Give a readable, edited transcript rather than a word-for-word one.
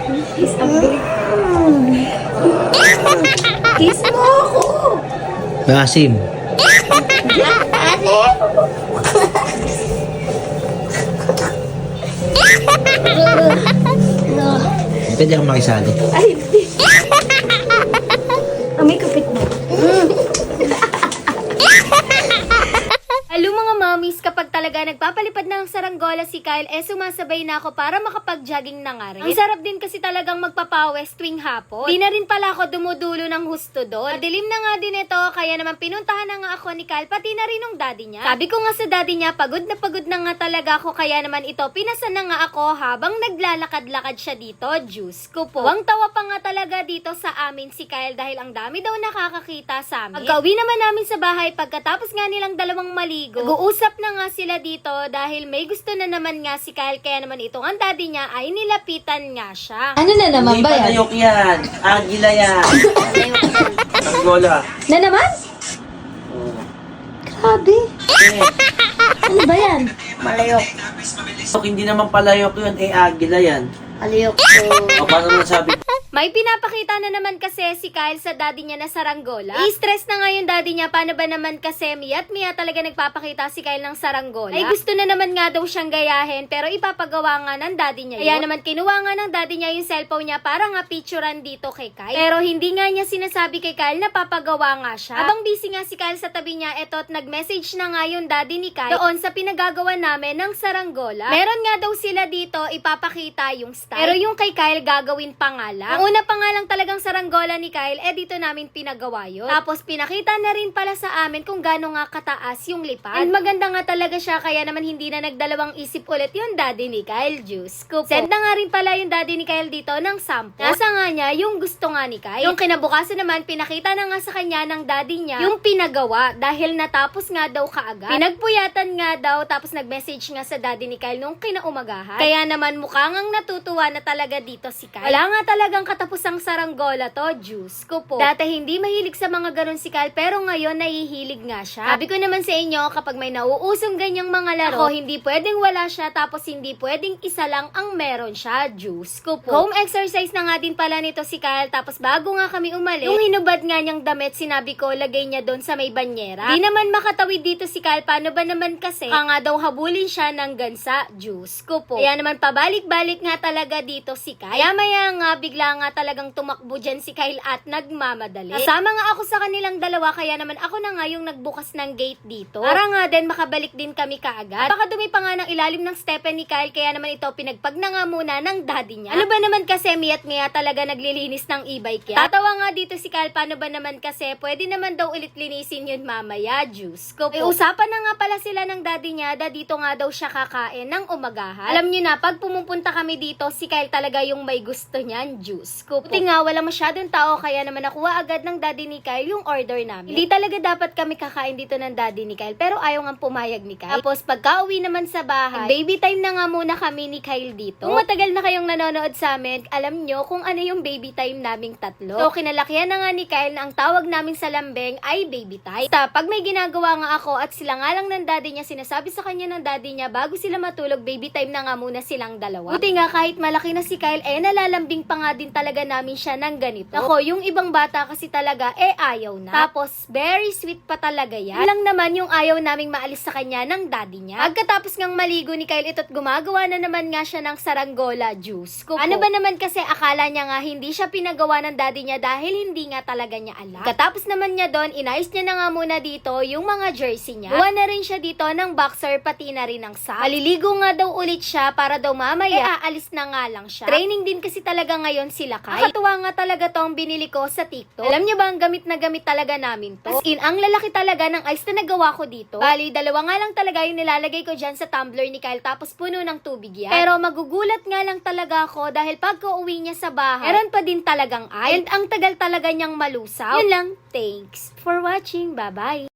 Kiss ako. Kiss mo ako. Basim. Pwede akong makisali. Ay, hindi. May kapit mo. Hello mga mommies, kapag talaga nagpapalipad ng saranggola si Kyle, sumasabay na ako para makapag-jogging na nga rin. Ang sarap din kasi talagang magpapawes tuwing hapon. Di na rin pala ako dumudulo ng husto doon. Madilim na nga din ito, kaya naman pinuntahan na nga ako ni Kyle, pati na rin ng daddy niya. Sabi ko nga sa daddy niya, pagod na nga talaga ako, kaya naman ito, pinasan na nga ako habang naglalakad-lakad siya dito. Diyos ko po. Huwag tawa pa nga talaga dito sa amin si Kyle dahil ang dami daw nakakakita sa amin. Pagka-uwi naman namin sa bahay, pagkatapos nga nilang dalawang maligo, nag-uusap na nga sila dito dahil may gusto na naman nga si Kyle, kaya naman itong ang daddy niya ay nilapitan nga siya. Ano na naman Hindi ba yan? palayok yan. Agila yan. Saranggola. Na naman? Grabe. Ano ba yan? Malayok. Hindi naman palayok yun. Agila yan. Malayok. O paano naman sabi? May pinapakita na naman kasi si Kyle sa daddy niya na saranggola. I-stress na nga yung daddy niya, paano ba naman kasi miya't miya talaga nagpapakita si Kyle ng saranggola. Ay gusto na naman nga daw siyang gayahin, pero ipapagawa nga ng daddy niya. Kaya naman kinuha nga ng daddy niya yung cellphone niya para nga picturean dito kay Kyle. Pero hindi nga niya sinasabi kay Kyle na papagawa nga siya. Habang busy nga si Kyle sa tabi niya, eto't nag-message na nga yung daddy ni Kyle doon sa pinagagawa namin ng saranggola. Meron nga daw sila dito ipapakita yung style. Pero yung kay Kyle gagawin pa nga lang. Ang una pa nga lang talagang saranggola ni Kyle, dito namin pinagawa yun. Tapos pinakita na rin pala sa amin kung gaano nga kataas yung lipad. And maganda nga talaga siya, kaya naman hindi na nagdalawang isip ulit yung daddy ni Kyle. Diyos ko po. Send na nga rin pala yung daddy ni Kyle dito ng sample. Nasa nga niya yung gusto nga ni Kyle. Yung kinabukasan naman, pinakita na nga sa kanya ng daddy niya yung pinagawa dahil natapos nga daw kaagad. Pinagpuyatan nga daw, tapos nag-message nga sa daddy ni Kyle nung kinaumagahan. Kaya naman mukhang ang natutuwa na talaga dito si Kyle. Wala nga talagang katapusang saranggola to, Diyos ko po. Dati hindi mahilig sa mga ganun si Kyle, pero ngayon nahihilig nga siya. Sabi ko naman sa inyo, kapag may nauusong ganyang mga laro, hindi pwedeng wala siya, tapos hindi pwedeng isa lang ang meron siya. Diyos ko po. Home exercise na nga din pala nito si Kyle, tapos bago nga kami umalis, yung hinubad nga niyang damit, sinabi ko, lagay niya doon sa may banyera. Di naman makatawid dito si Kyle, paano ba naman kasi, nga daw habulin siya ng gansa. Diyos ko po. Kaya naman pabalik-balik nga talaga dito si Kyle. Kaya maya nga, bigla nga talagang tumakbo dyan si Kyle at nagmamadali. Kasama nga ako sa kanilang dalawa, kaya naman ako na nga yung nagbukas ng gate dito. Para nga din makabalik din kami kaagad. Napakadumi pa nga ng ilalim ng stepen ni Kyle, kaya naman ito pinagpag na nga muna ng daddy niya. Ano ba naman kasi miya't miya talaga naglilinis ng e-bike yan? Tatawa nga dito si Kyle, paano ba naman kasi pwede naman daw ulit linisin yun mamaya. Diyos ko po. Usapan na nga pala sila ng daddy niya, dito nga daw siya kakain ng umagahan. Alam niyo na, pag pumupunta kami dito, si Kyle talaga yung may gusto niyan. Diyos ko po. Buti nga, wala masyadong tao, kaya naman nakuha agad ng daddy ni Kyle yung order namin. Hindi talaga dapat kami kakain dito ng daddy ni Kyle, pero ayaw nga pumayag ni Kyle. Tapos pagka-uwi naman sa bahay, baby time na nga muna kami ni Kyle dito. Kung matagal na kayong nanonood sa amin, alam nyo kung ano yung baby time naming tatlo. So, kinalakihan na nga ni Kyle na ang tawag namin sa lambeng ay baby time. Basta, pag may ginagawa nga ako at sila nga lang ng daddy niya, sinasabi sa kanya ng daddy niya, bago sila matulog, baby time na nga muna silang dalawa. Buti nga, kahit malaki na si Kyle, nalalambing pa nga din talaga namin siya ng ganito. Ako, yung ibang bata kasi talaga, ayaw na. Tapos, very sweet pa talaga yan. Lang naman yung ayaw naming maalis sa kanya ng daddy niya. Pagkatapos ngang maligo ni Kyle, ito't gumagawa na naman nga siya ng saranggola. Juice ko po. Ano ba naman kasi akala niya nga hindi siya pinagawa ng daddy niya dahil hindi nga talaga niya alam. Katapos naman niya doon, inayos niya na nga muna dito yung mga jersey niya. Buwan na rin siya dito ng boxer, pati na rin ng sock. Maliligo nga daw ulit siya para daw mamaya, aalis na nga lang siya. Training din kasi talaga ngayon sila Kyle. Nakatuwa nga talaga tong binili ko sa TikTok. Alam niyo ba, ang gamit na gamit talaga namin to. As in, ang lalaki talaga ng ice na nagawa ko dito. Bali, dalawa nga lang talaga yung nilalagay ko dyan sa tumbler ni Kyle, tapos puno ng tubig yan. Pero magugulat nga lang talaga ako dahil pagka uwi niya sa bahay, meron pa din talagang ice. And ang tagal talaga niyang malusaw. Yun lang. Thanks for watching. Bye-bye.